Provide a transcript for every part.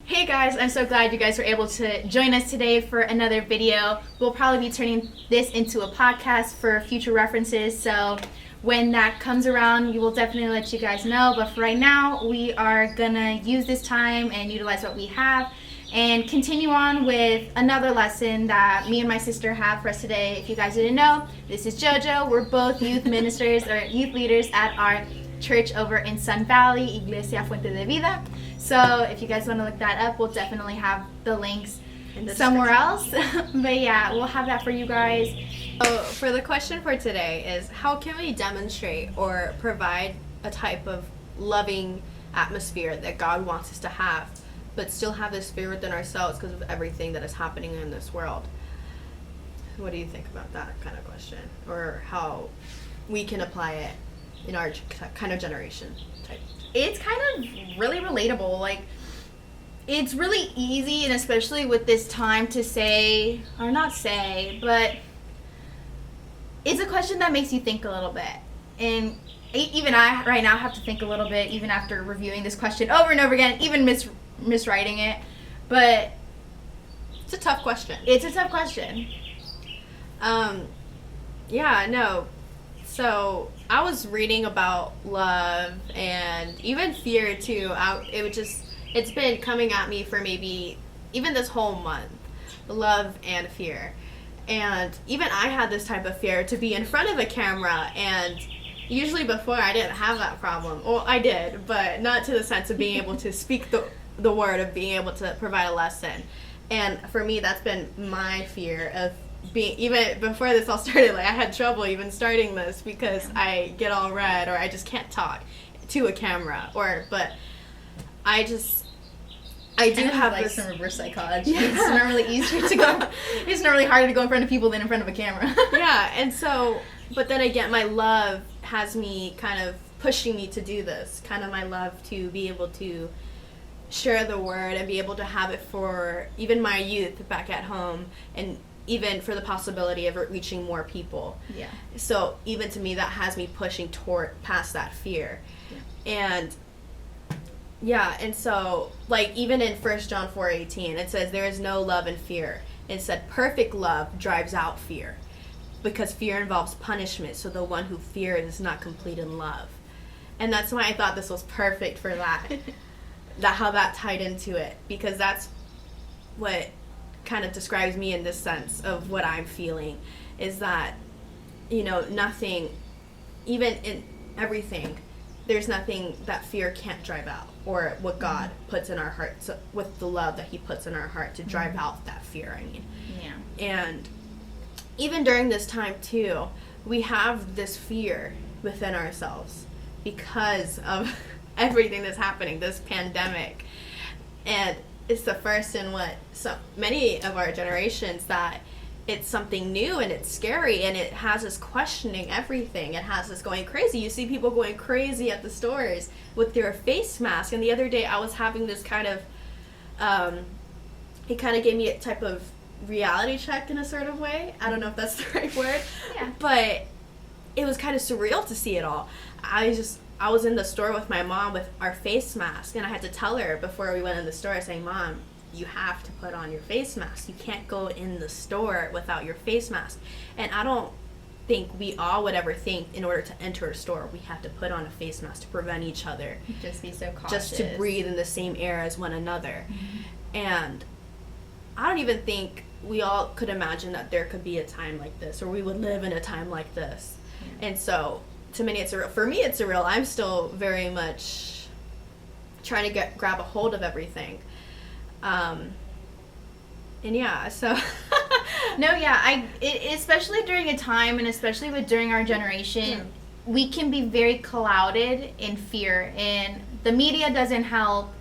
Hey guys, I'm so glad you guys were able to join us today for another video. We'll probably be turning this into a podcast for future references, so when that comes around, we will definitely let you guys know. But for right now, we are gonna use this time and utilize what we have and continue on with another lesson that me and my sister have for us today. If you guys didn't know, this is JoJo. We're both youth ministers or youth leaders at our church over in Sun Valley, Iglesia Fuente de Vida. So if you guys want to look that up, we'll definitely have the links somewhere else. But yeah, we'll have that for you guys. So for the question for today is, how can we demonstrate or provide a type of loving atmosphere that God wants us to have, but still have this fear within ourselves because of everything that is happening in this world? What do you think about that kind of question, or how we can apply it in our kind of generation type? It's kind of really relatable. Like, it's really easy, and especially with this time, to say, or not say, but it's a question that makes you think a little bit. And even I right now have to think a little bit, even after reviewing this question over and over again, even miswriting it. But it's a tough question. It's a tough question. Yeah, no. So I was reading about love and even fear too. It's been coming at me for maybe even this whole month, love and fear. And even I had this type of fear to be in front of a camera, and usually before I didn't have that problem. Well, I did, but not to the sense of being able to speak the word, of being able to provide a lesson. And for me, that's been my fear of being, even before this all started, like I had trouble even starting this because I get all red, or I just can't talk to a camera, but I do have like this, some reverse psychology. Yeah. It's not really easier to go. It's not really harder to go in front of people than in front of a camera. Yeah, and so, but then again, my love has me kind of pushing me to do this. Kind of my love to be able to share the word and be able to have it for even my youth back at home, and even for the possibility of it reaching more people. Yeah. So even to me, that has me pushing toward past that fear. Yeah. And so, like, even in 1 John 4:18, it says, there is no love in fear. It said, perfect love drives out fear, because fear involves punishment, so the one who fears is not complete in love. And that's why I thought this was perfect for that, how that tied into it, because that's what kind of describes me in this sense of what I'm feeling, is that, nothing, even in everything, there's nothing that fear can't drive out, or what God puts in our hearts, with the love that he puts in our heart to drive out that fear, Yeah. And even during this time too, we have this fear within ourselves because of everything that's happening, this pandemic. And it's the first in so many of our generations that it's something new, and it's scary, and it has us questioning everything. It has us going crazy. You see people going crazy at the stores with their face mask. And the other day I was having this kind of, it kind of gave me a type of reality check in a sort of way. I don't know if that's the right word. Yeah. But it was kind of surreal to see it all. I was in the store with my mom with our face mask, and I had to tell her before we went in the store, saying, Mom, you have to put on your face mask. You can't go in the store without your face mask. And I don't think we all would ever think in order to enter a store we have to put on a face mask to prevent each other. Just be so cautious. Just to breathe in the same air as one another. Mm-hmm. And I don't even think we all could imagine that there could be a time like this, or we would live in a time like this. Yeah. And so, to many, it's surreal. For me, it's surreal. I'm still very much trying to grab a hold of everything. And yeah, so no, yeah, especially during a time, and especially during our generation, we can be very clouded in fear, and the media doesn't help.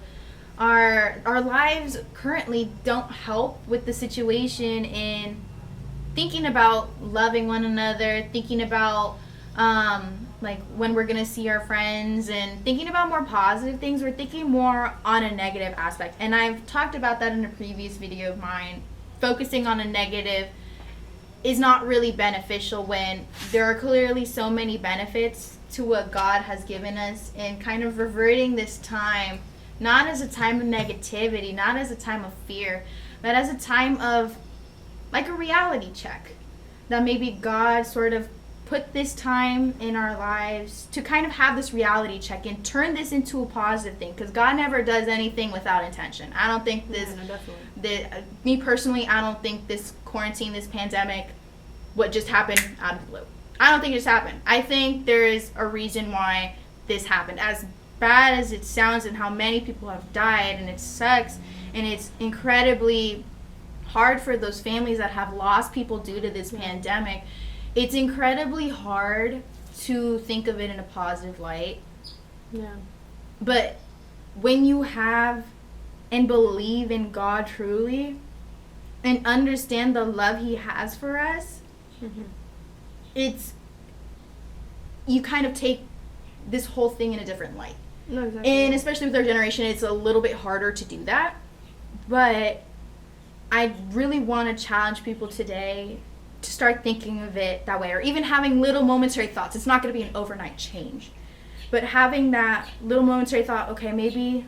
Our lives currently don't help with the situation in thinking about loving one another, thinking about like when we're gonna see our friends, and thinking about more positive things. We're thinking more on a negative aspect, and I've talked about that in a previous video of mine. Focusing on a negative is not really beneficial when there are clearly so many benefits to what God has given us, and kind of reverting this time not as a time of negativity, not as a time of fear, but as a time of like a reality check. That maybe God sort of put this time in our lives to kind of have this reality check and turn this into a positive thing, because God never does anything without intention. I don't think this, me personally, I don't think this quarantine, this pandemic, what just happened out of the blue. I don't think it just happened. I think there is a reason why this happened. As bad as it sounds and how many people have died, and it sucks, and it's incredibly hard for those families that have lost people due to this pandemic, it's incredibly hard to think of it in a positive light. Yeah. But when you have and believe in God truly and understand the love he has for us, it's, you kind of take this whole thing in a different light. No, exactly. And especially with our generation, it's a little bit harder to do that. But I really want to challenge people today to start thinking of it that way, or even having little momentary thoughts. It's not going to be an overnight change, but having that little momentary thought, okay, maybe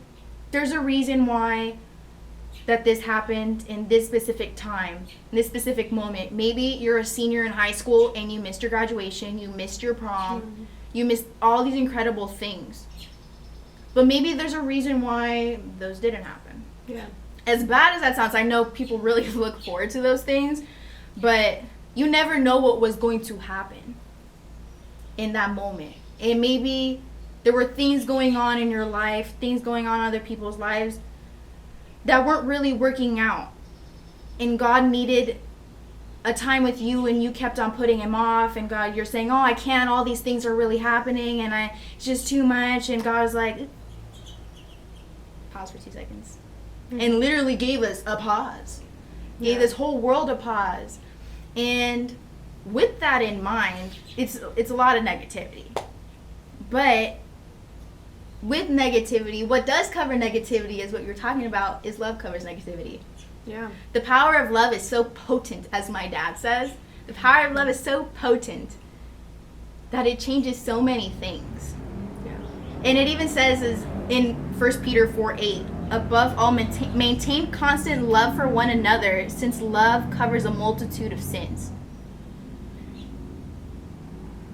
there's a reason why that this happened in this specific time, in this specific moment. Maybe you're a senior in high school and you missed your graduation, you missed your prom, you missed all these incredible things. But maybe there's a reason why those didn't happen. Yeah. As bad as that sounds, I know people really look forward to those things, but you never know what was going to happen in that moment. And maybe there were things going on in your life, things going on in other people's lives that weren't really working out. And God needed a time with you, and you kept on putting him off, and God, you're saying, oh, I can't, all these things are really happening, and it's just too much. And God was like, pause for 2 seconds. And literally gave us a pause. Gave this whole world a pause. And with that in mind, it's a lot of negativity. But with negativity, what does cover negativity is what you're talking about, is love covers negativity. Yeah. The power of love is so potent, as my dad says. The power of love is so potent that it changes so many things. Yeah. And it even says is in 1 Peter 4:8, above all, maintain constant love for one another, since love covers a multitude of sins.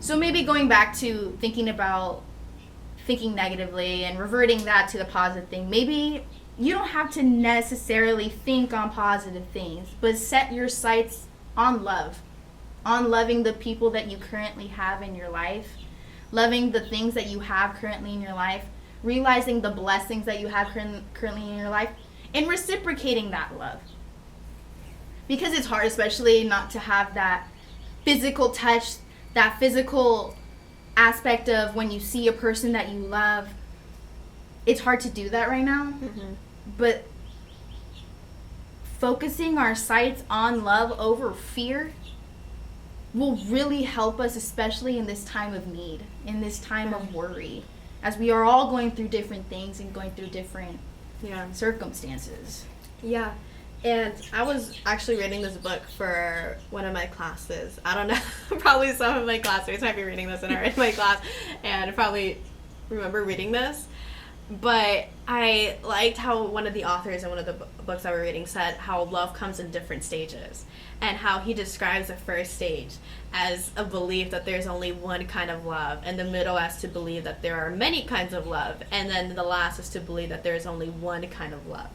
So maybe going back to thinking negatively and reverting that to the positive thing, maybe you don't have to necessarily think on positive things, but set your sights on love, on loving the people that you currently have in your life, loving the things that you have currently in your life, realizing the blessings that you have currently in your life, and reciprocating that love. Because it's hard, especially not to have that physical touch, that physical aspect of when you see a person that you love. It's hard to do that right now. But focusing our sights on love over fear will really help us, especially in this time of need, in this time of worry, as we are all going through different things and going through different circumstances. Yeah. And I was actually reading this book for one of my classes. I don't know, probably some of my classmates might be reading this and are in my class and probably remember reading this. But I liked how one of the authors in one of the books I was reading said how love comes in different stages, and how he describes the first stage as a belief that there's only one kind of love, and the middle as to believe that there are many kinds of love, and then the last is to believe that there's only one kind of love.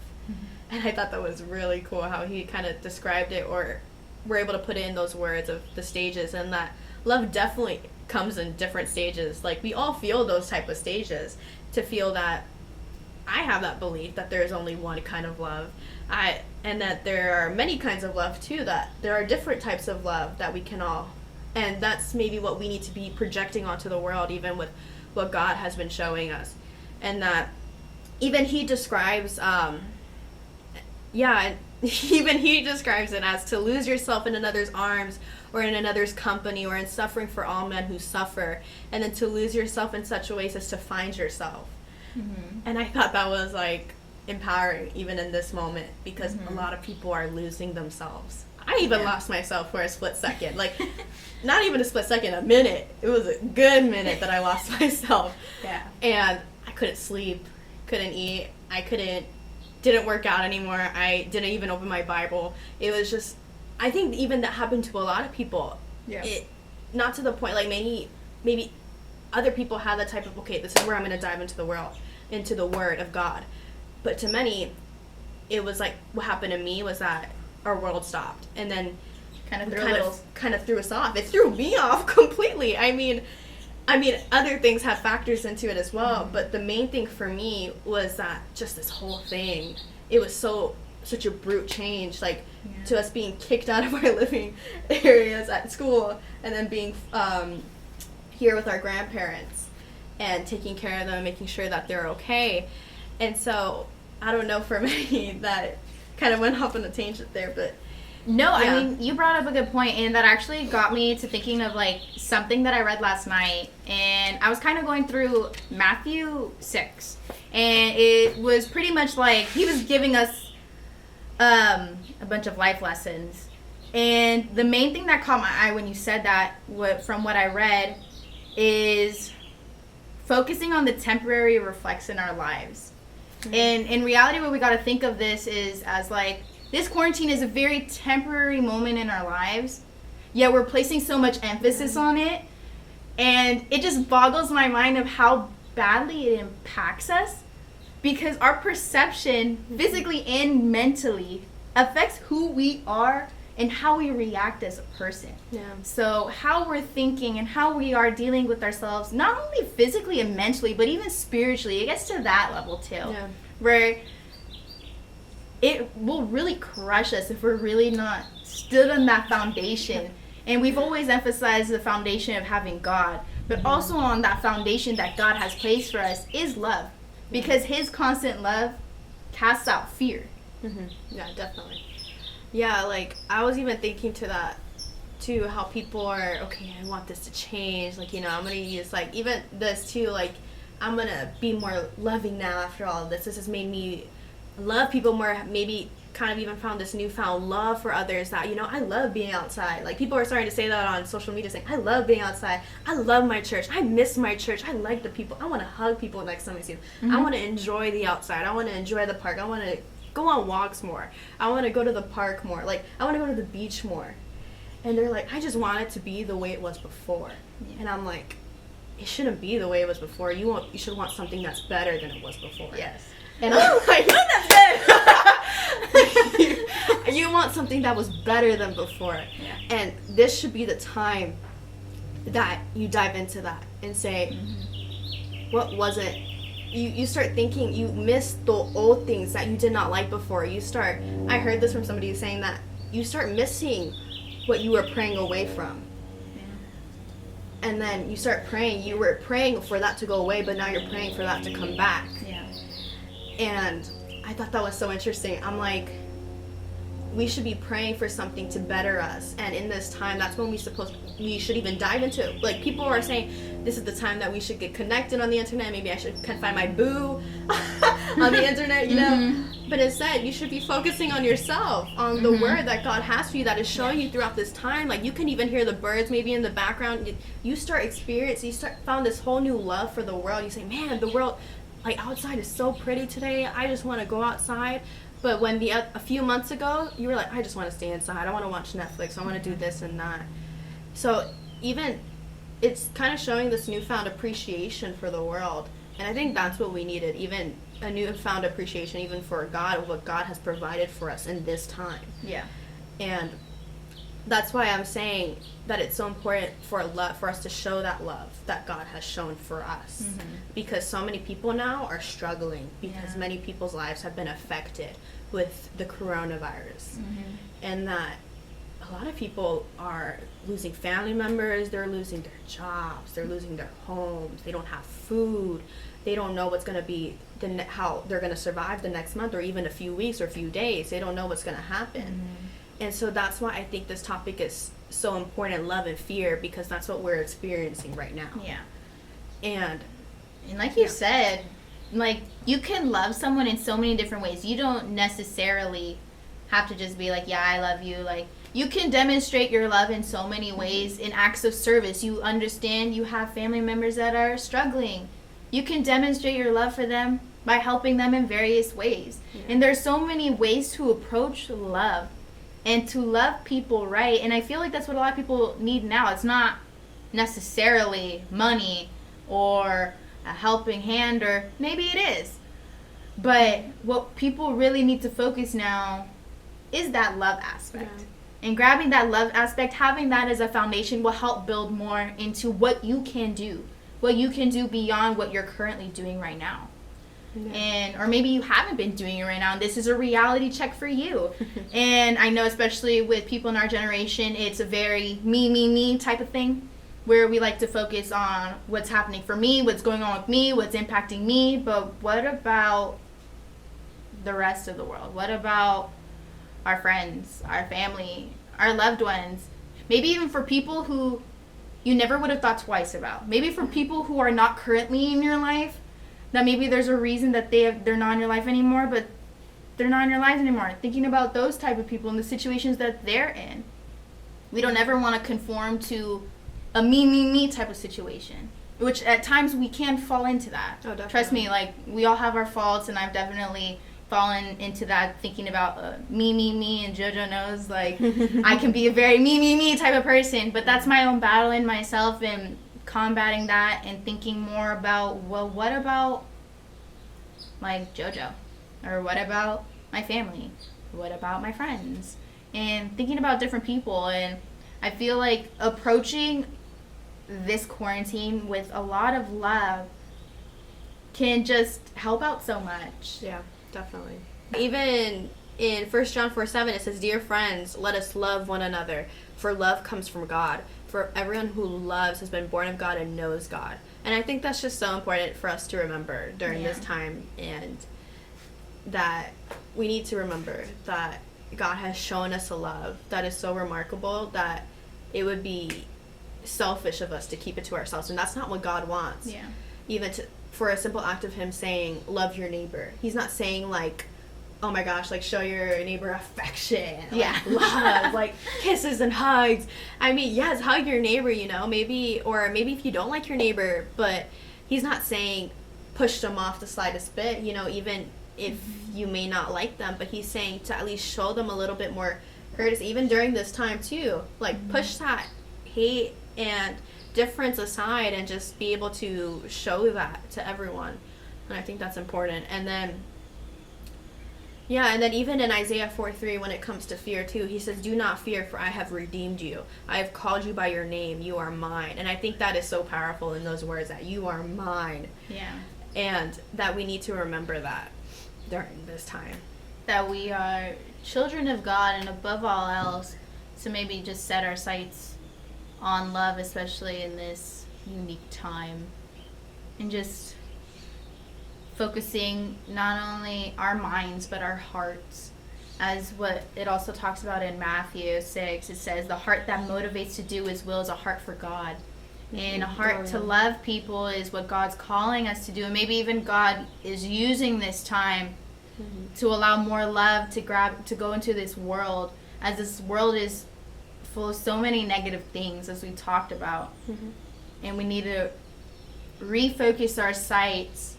And I thought that was really cool how he kind of described it, or were able to put it in those words of the stages, and that love definitely comes in different stages. Like, we all feel those type of stages, to feel that I have that belief that there is only one kind of love, and that there are many kinds of love too, that there are different types of love that we can all, and that's maybe what we need to be projecting onto the world, even with what God has been showing us. And that even he describes even he describes it as to lose yourself in another's arms, or in another's company, or in suffering for all men who suffer, and then to lose yourself in such a way as to find yourself. And I thought that was like empowering even in this moment, because a lot of people are losing themselves. I even lost myself for a split second, like not even a split second, a minute. It was a good minute that I lost myself. And I couldn't sleep, couldn't eat. didn't work out anymore. I didn't even open my Bible. It was just, I think even that happened to a lot of people. Yeah. Not to the point, like maybe other people have that type of, okay, this is where I'm going to dive into the Word of God. But to many, it was like, what happened to me was that our world stopped. And then kind of threw us off. It threw me off completely. I mean, other things have factors into it as well, but the main thing for me was that just this whole thing, it was such a brute change, like, to us being kicked out of our living areas at school, and then being here with our grandparents and taking care of them, making sure that they're okay. And so, I don't know, for many, that kind of went off on a tangent there, but no, yeah. I mean, you brought up a good point, and that actually got me to thinking of, like, something that I read last night, and I was kind of going through Matthew 6, and it was pretty much like he was giving us a bunch of life lessons, and the main thing that caught my eye when you said that, from what I read, is focusing on the temporary reflects in our lives. Mm-hmm. And in reality, what we got to think of this is as, like, this quarantine is a very temporary moment in our lives, yet we're placing so much emphasis on it, and it just boggles my mind of how badly it impacts us, because our perception, physically and mentally, affects who we are and how we react as a person. Yeah. So how we're thinking and how we are dealing with ourselves, not only physically and mentally, but even spiritually, it gets to that level too, where it will really crush us if we're really not stood on that foundation. And we've always emphasized the foundation of having God, but also on that foundation that God has placed for us is love, because his constant love casts out fear. Mm-hmm. Yeah, definitely. Yeah, like, I was even thinking to that, too, how people are, okay, I want this to change, like, you know, I'm going to use, like, even this, too, like, I'm going to be more loving now after all of this. This has made me love people more, maybe kind of even found this newfound love for others that, you know, I love being outside. Like, people are starting to say that on social media, saying, I love being outside. I love my church. I miss my church. I like the people. I want to hug people next time I see them. Mm-hmm. I want to enjoy the outside. I want to enjoy the park. I want to go on walks more. I want to go to the park more. Like, I want to go to the beach more. And they're like, I just want it to be the way it was before. Yeah. And I'm like, it shouldn't be the way it was before. You should want something that's better than it was before. Yes. And I'm like, that's good. You want something that was better than before. Yeah. And this should be the time that you dive into that and say, what was it? You start thinking, you miss the old things that you did not like before. I heard this from somebody saying that you start missing what you were praying away from. Yeah. And then you start praying. You were praying for that to go away, but now you're praying for that to come back. Yeah. And I thought that was so interesting. I'm like, we should be praying for something to better us. And in this time, that's when we should even dive into it. Like, people are saying, this is the time that we should get connected on the internet. Maybe I should find my boo on the internet, you know? Mm-hmm. But instead, you should be focusing on yourself, on the word that God has for you, that is showing you throughout this time. Like, you can even hear the birds maybe in the background. You found this whole new love for the world. You say, man, the world, like, outside is so pretty today. I just want to go outside. But when a few months ago, you were like, I just want to stay inside. I want to watch Netflix. I want to do this and that. So even it's kind of showing this newfound appreciation for the world. And I think that's what we needed, even a newfound appreciation even for God, of what God has provided for us in this time. Yeah. And that's why I'm saying that it's so important for us to show that love that God has shown for us. Mm-hmm. Because so many people now are struggling, because many people's lives have been affected with the coronavirus. Mm-hmm. And that a lot of people are losing family members, they're losing their jobs, they're losing their homes, they don't have food, they don't know what's going to be, how they're going to survive the next month, or even a few weeks or a few days. They don't know what's going to happen. Mm-hmm. And so that's why I think this topic is so important, love and fear, because that's what we're experiencing right now. Yeah. And like you said, like, you can love someone in so many different ways. You don't necessarily have to just be like, yeah, I love you. Like, you can demonstrate your love in so many ways, in acts of service. You understand you have family members that are struggling. You can demonstrate your love for them by helping them in various ways. Yeah. And there's so many ways to approach love and to love people right. And I feel like that's what a lot of people need now. It's not necessarily money or a helping hand, or maybe it is. But what people really need to focus now is that love aspect. Yeah. And grabbing that love aspect, having that as a foundation will help build more into what you can do. What you can do beyond what you're currently doing right now. Yeah. And or maybe you haven't been doing it right now, and this is a reality check for you. And I know especially with people in our generation, it's a very me type of thing, where we like to focus on what's happening for me, what's going on with me, what's impacting me. But what about the rest of the world? What about our friends, our family, our loved ones? Maybe even for people who you never would have thought twice about. Maybe for people who are not currently in your life, that maybe there's a reason that they're not in your life anymore, but they're not in your lives anymore. Thinking about those type of people and the situations that they're in. We don't ever want to conform to a me type of situation, which at times we can fall into that. Oh, definitely. Trust me, like, we all have our faults, and I've definitely fallen into that, thinking about me, and JoJo knows, like, I can be a very me type of person, but that's my own battle in myself, and combating that and thinking more about, well, what about, like, JoJo? Or what about my family? What about my friends? And thinking about different people. And I feel like approaching this quarantine with a lot of love can just help out so much. Yeah, definitely. Even in 1 John 4:7, it says, "Dear friends, let us love one another, for love comes from God. For everyone who loves has been born of God and knows God." And I think that's just so important for us to remember during this time, and that we need to remember that God has shown us a love that is so remarkable that it would be selfish of us to keep it to ourselves, and that's not what God wants. Yeah. Even for a simple act of him saying, love your neighbor. He's not saying, like, oh my gosh, like, show your neighbor affection, like, love, like, kisses and hugs. I mean, yes, hug your neighbor, you know, maybe if you don't like your neighbor, but he's not saying push them off the slightest bit, you know, even if you may not like them, but he's saying to at least show them a little bit more courtesy, even during this time too, like, push that hate and difference aside and just be able to show that to everyone. And I think that's important. And then even in Isaiah 4:3, when it comes to fear too, he says, "Do not fear, for I have redeemed you. I have called you by your name. You are mine." And I think that is so powerful in those words, that you are mine. Yeah. And that we need to remember that during this time. That we are children of God, and above all else, to maybe just set our sights on love, especially in this unique time. And just focusing not only our minds but our hearts, as what it also talks about in Matthew 6. It says the heart that motivates to do his will is a heart for God. And a heart to love people is what God's calling us to do. And maybe even God is using this time to allow more love to go into this world, as this world is full of so many negative things, as we talked about. And we need to refocus our sights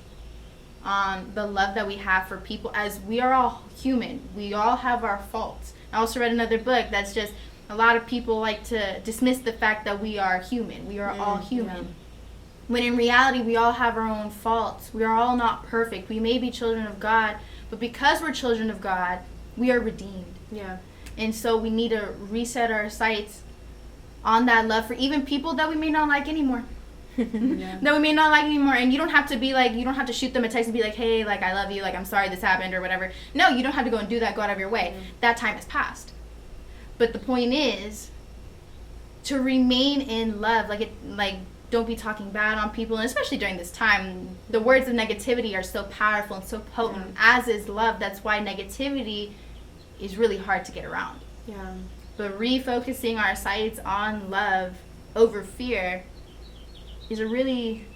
on the love that we have for people, as we are all human. We all have our faults. I also read another book that's just, a lot of people like to dismiss the fact that we are human. We are all human. Yeah. When in reality, we all have our own faults. We are all not perfect. We may be children of God, but because we're children of God, we are redeemed. Yeah. And so we need to reset our sights on that love for even people that we may not like anymore. That we may not like anymore. And you don't have to be like, you don't have to shoot them a text and be like, hey, like, I love you, like, I'm sorry this happened or whatever. No, you don't have to go and do that, go out of your way. That time has passed. But the point is to remain in love. Don't be talking bad on people, and especially during this time, the words of negativity are so powerful and so potent, as is love. That's why negativity is really hard to get around. Yeah. But refocusing our sights on love over fear is a really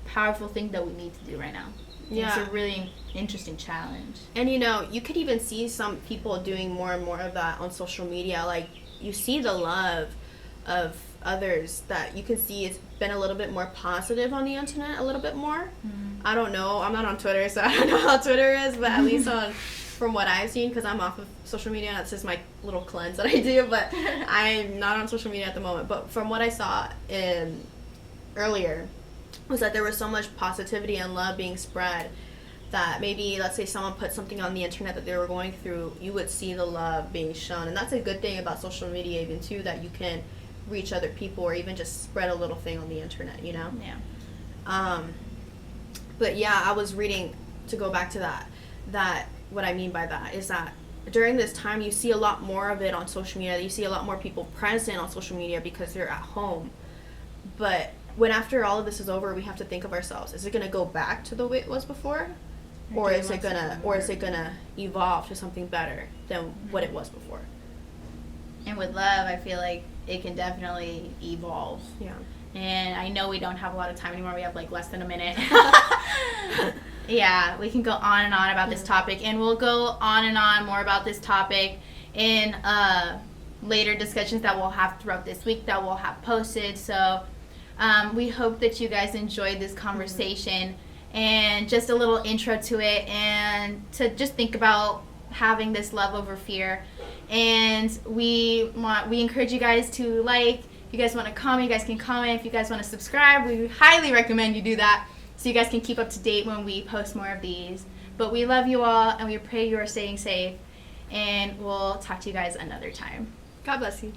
powerful thing that we need to do right now. Yeah. It's a really interesting challenge. And you know, you could even see some people doing more and more of that on social media. Like, you see the love of others that you can see it's been a little bit more positive on the internet, a little bit more. I don't know. I'm not on Twitter, so I don't know how Twitter is, but at least from what I've seen, because I'm off of social media, that's just my little cleanse that I do, but I'm not on social media at the moment. But from what I saw earlier, was that there was so much positivity and love being spread that maybe, let's say someone put something on the internet that they were going through, you would see the love being shown. And that's a good thing about social media even too, that you can reach other people or even just spread a little thing on the internet, you know? Yeah. But yeah, I was reading, to go back to that what I mean by that is that during this time you see a lot more of it on social media. You see a lot more people present on social media because they're at home. But when after all of this is over, we have to think of ourselves. Is it going to go back to the way it was before? Or is it gonna evolve to something better than what it was before? And with love, I feel like it can definitely evolve. Yeah. And I know we don't have a lot of time anymore. We have like less than a minute. Yeah, we can go on and on about this topic, and we'll go on and on more about this topic in later discussions that we'll have throughout this week that we'll have posted. So we hope that you guys enjoyed this conversation. And just a little intro to it, and to just think about having this love over fear. And we encourage you guys to like. If you guys want to comment, you guys can comment. If you guys want to subscribe, we highly recommend you do that, so you guys can keep up to date when we post more of these. But we love you all, and we pray you are staying safe. And we'll talk to you guys another time. God bless you.